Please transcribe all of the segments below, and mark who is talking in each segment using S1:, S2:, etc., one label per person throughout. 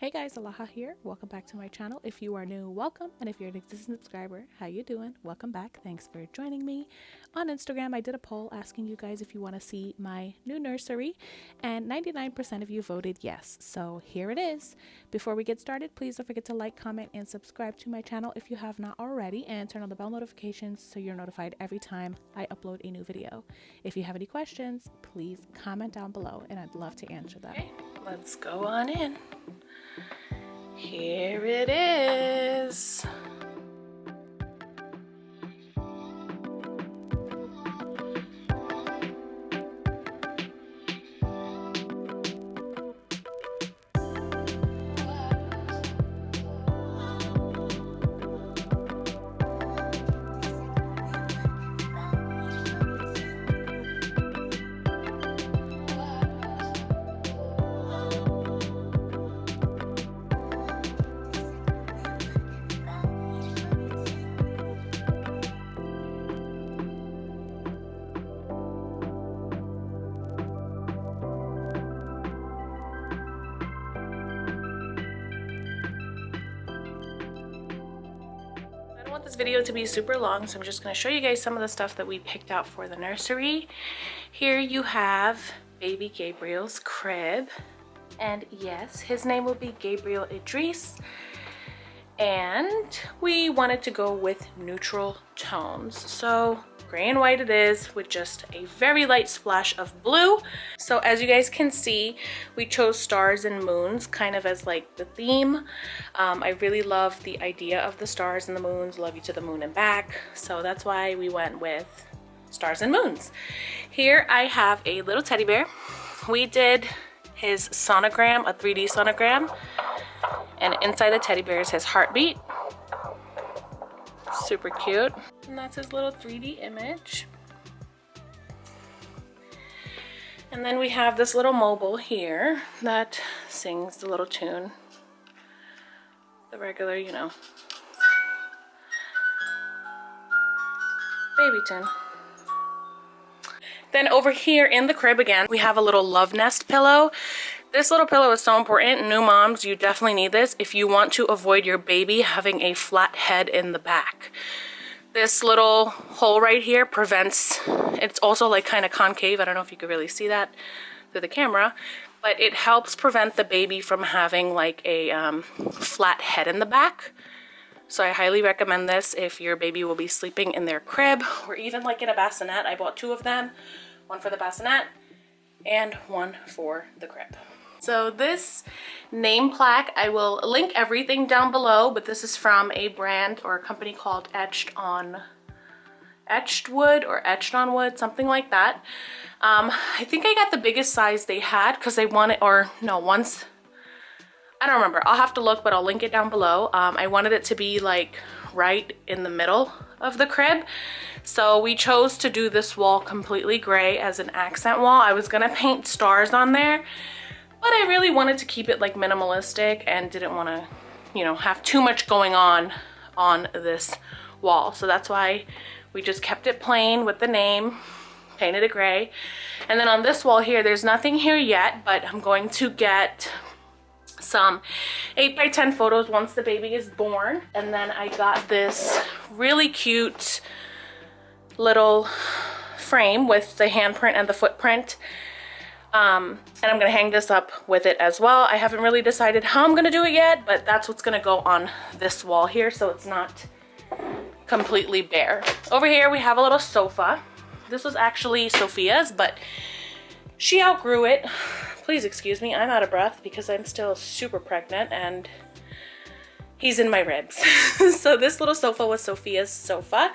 S1: Hey guys, Alaha here. Welcome back to my channel. If you are new, welcome, and if you're an existing subscriber, how you doing? Welcome back. Thanks for joining me. On Instagram, I did a poll asking you guys if you want to see my new nursery, and 99% of you voted yes. So here it is. Before we get started, please don't forget to like, comment, and subscribe to my channel if you have not already, and turn on the bell notifications so you're notified every time I upload a new video. If you have any questions, please comment down below, and I'd love to answer them. Okay, let's go on in. Here it is. This video to be super long, so I'm just going to show you guys some of the stuff that we picked out for the nursery. Here you have baby Gabriel's crib, and yes, his name will be Gabriel Idris, and we wanted to go with neutral tones, so gray and white it is with just a very light splash of blue. So as you guys can see, we chose stars and moons kind of as like the theme. I really love the idea of the stars and the moons, love you to the moon and back, so that's why we went with stars and moons. Here I have a little teddy bear. We did his sonogram, a 3D sonogram, and inside the teddy bear is his heartbeat. Super cute. And that's his little 3D image. And then we have this little mobile here that sings the little tune. The regular, you know, baby tune. Then over here in the crib again, we have a little love nest pillow. This little pillow is so important. New moms, you definitely need this if you want to avoid your baby having a flat head in the back. This little hole right here prevents, it's also like kind of concave. I don't know if you could really see that through the camera, but it helps prevent the baby from having like a flat head in the back. So I highly recommend this if your baby will be sleeping in their crib or even like in a bassinet. I bought two of them, one for the bassinet and one for the crib. So this name plaque, I will link everything down below, but this is from a brand or a company called Etched on Wood, something like that. I think I got the biggest size they had because they wanted, or no, once, I don't remember. I'll have to look, but I'll link it down below. I wanted it to be like right in the middle of the crib. So we chose to do this wall completely gray as an accent wall. I was gonna paint stars on there, but I really wanted to keep it like minimalistic and didn't want to, you know, have too much going on this wall. So that's why we just kept it plain with the name, painted it gray. And then on this wall here, there's nothing here yet, but I'm going to get some 8x10 photos once the baby is born. And then I got this really cute little frame with the handprint and the footprint. And I'm gonna hang this up with it as well. I haven't really decided how I'm gonna do it yet, but that's what's gonna go on this wall here, so it's not completely bare. Over here we have a little sofa. This was actually Sophia's, but she outgrew it. Please excuse me, I'm out of breath because I'm still super pregnant and he's in my ribs. So this little sofa was Sophia's sofa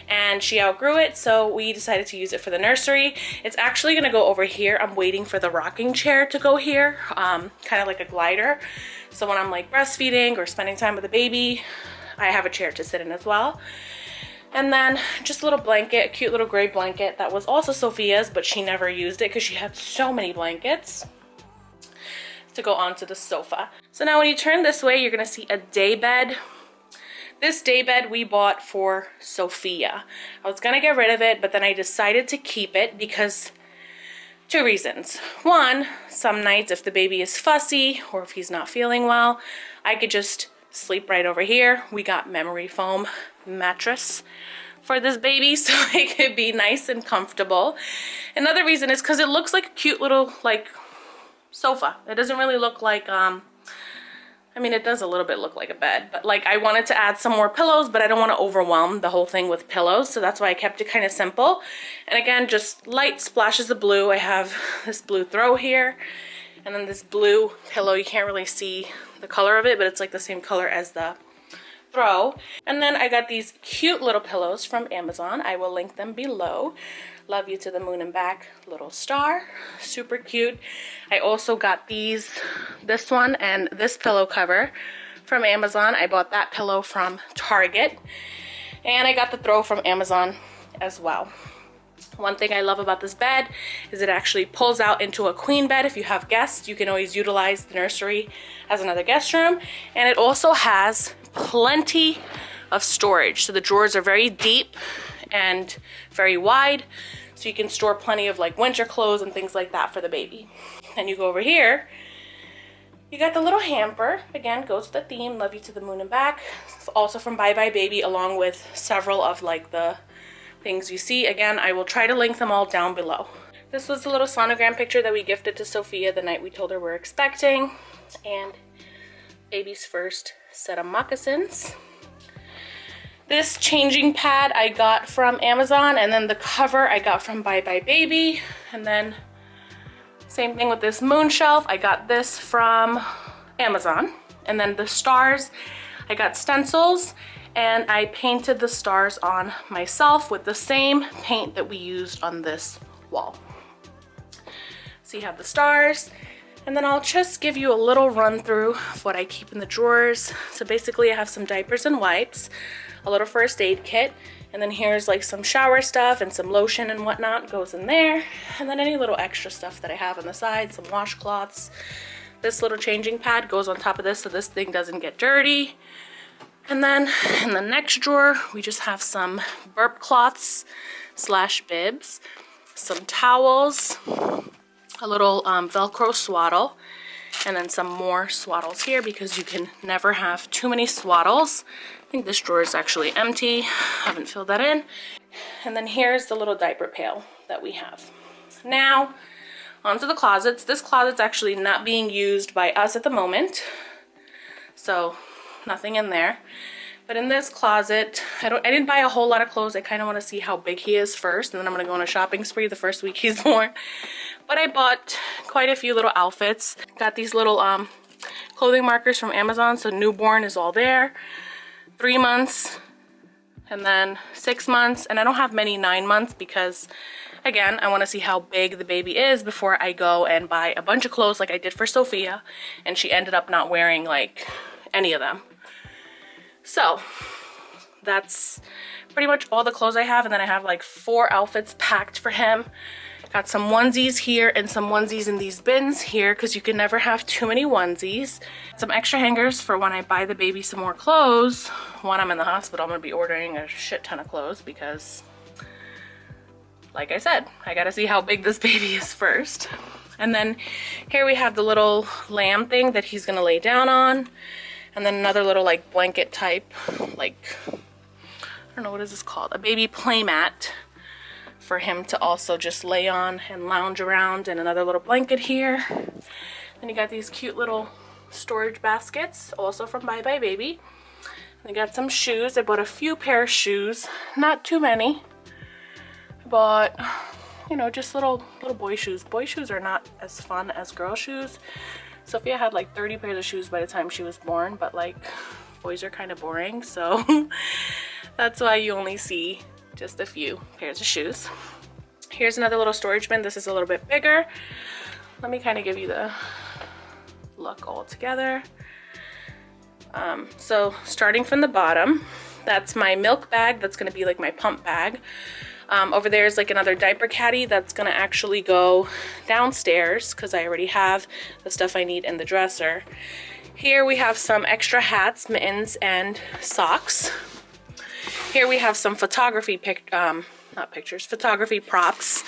S1: and she outgrew it, so we decided to use it for the nursery. It's actually gonna go over here. I'm waiting for the rocking chair to go here, kind of like a glider. So when I'm like breastfeeding or spending time with the baby, I have a chair to sit in as well. And then just a little blanket, a cute little gray blanket that was also Sophia's, but she never used it because she had so many blankets to go onto the sofa. So now when you turn this way, you're gonna see a day bed. This day bed we bought for Sophia. I was gonna get rid of it, but then I decided to keep it because Two reasons. One, some nights if the baby is fussy or if he's not feeling well, I could just sleep right over here. We got memory foam mattress for this baby so it could be nice and comfortable. Another reason is because it looks like a cute little like sofa. It doesn't really look like I mean, it does a little bit look like a bed, but like I wanted to add some more pillows, but I don't want to overwhelm the whole thing with pillows, so that's why I kept it kind of simple. And again, just light splashes of blue. I have this blue throw here, and then this blue pillow. You can't really see the color of it, but it's like the same color as the throw. And then I got these cute little pillows from Amazon. I will link them below. Love you to the moon and back little star, super cute. I also got this one and this pillow cover from Amazon. I bought that pillow from Target, and I got the throw from Amazon as well. One thing I love about this bed is it actually pulls out into a queen bed. If you have guests, you can always utilize the nursery as another guest room. And it also has plenty of storage. So the drawers are very deep and very wide, so you can store plenty of like winter clothes and things like that for the baby. Then you go over here, you got the little hamper. Again, goes with the theme, love you to the moon and back. It's also from Bye Bye Baby, along with several of like the things you see. Again, I will try to link them all down below. This was the little sonogram picture that we gifted to Sophia the night we told her we're expecting, and baby's first set of moccasins. This changing pad I got from Amazon, and then the cover I got from Bye Bye Baby. And then same thing with this moon shelf. I got this from Amazon. And then the stars, I got stencils, and I painted the stars on myself with the same paint that we used on this wall. So you have the stars. And then I'll just give you a little run through of what I keep in the drawers. So basically I have some diapers and wipes, a little first aid kit, and then here's like some shower stuff and some lotion and whatnot goes in there. And then any little extra stuff that I have on the side, some washcloths. This little changing pad goes on top of this so this thing doesn't get dirty. And then in the next drawer, we just have some burp cloths / bibs, some towels, a little Velcro swaddle, and then some more swaddles here because you can never have too many swaddles. I think this drawer is actually empty. Haven't filled that in. And then here's the little diaper pail that we have. Now, onto the closets. This closet's actually not being used by us at the moment, so nothing in there. But in this closet, I didn't buy a whole lot of clothes. I kind of want to see how big he is first, and then I'm going to go on a shopping spree the first week he's born. But I bought quite a few little outfits. Got these little clothing markers from Amazon, so newborn is all there. 3 months, and then 6 months, and I don't have many 9 months because, again, I want to see how big the baby is before I go and buy a bunch of clothes like I did for Sophia, and she ended up not wearing like any of them. So that's pretty much all the clothes I have, and then I have like 4 outfits packed for him. Got some onesies here and some onesies in these bins here because you can never have too many onesies. Some extra hangers for when I buy the baby some more clothes. When I'm in the hospital, I'm going to be ordering a shit ton of clothes because, like I said, I got to see how big this baby is first. And then here we have the little lamb thing that he's going to lay down on. And then another little like blanket type, like, I don't know, what is this called? A baby play mat for him to also just lay on and lounge around, and another little blanket here. Then you got these cute little storage baskets, also from Bye Bye Baby. And I got some shoes. I bought a few pair of shoes, not too many. I bought, you know, just little boy shoes. Boy shoes are not as fun as girl shoes. Sophia had like 30 pairs of shoes by the time she was born, but like boys are kind of boring, so that's why you only see just a few pairs of shoes. Here's another little storage bin. This is a little bit bigger. Let me kind of give you the look all together. So starting from the bottom, that's my milk bag. That's going to be like my pump bag. Over there is like another diaper caddy that's going to actually go downstairs because I already have the stuff I need in the dresser. Here we have some extra hats, mittens, and socks. Here we have some photography photography props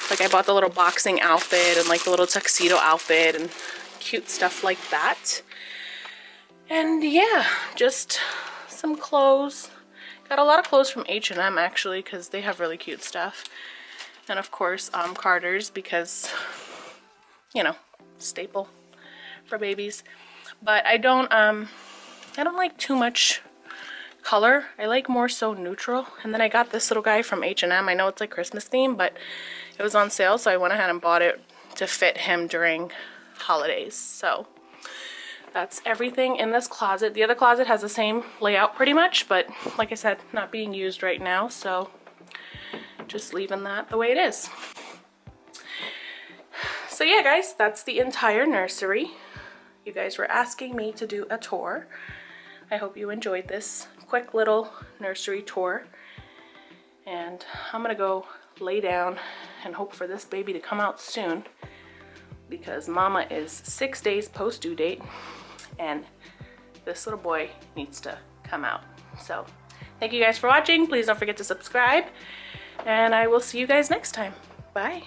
S1: Like I bought the little boxing outfit and like the little tuxedo outfit and cute stuff like that. And yeah, just some clothes. Got a lot of clothes from H&M actually, because they have really cute stuff. And of course, Carter's, because, you know, staple for babies. But I don't like too much color. I like more so neutral. And then I got this little guy from H&M. I know it's like Christmas theme, but it was on sale, so I went ahead and bought it to fit him during holidays. So that's everything in this closet. The other closet has the same layout pretty much, but like I said, not being used right now, so just leaving that the way it is. So yeah, guys, that's the entire nursery. You guys were asking me to do a tour. I hope you enjoyed this quick little nursery tour. And I'm gonna go lay down and hope for this baby to come out soon, because mama is 6 days post due date and this little boy needs to come out. So thank you guys for watching. Please don't forget to subscribe, and I will see you guys next time. Bye.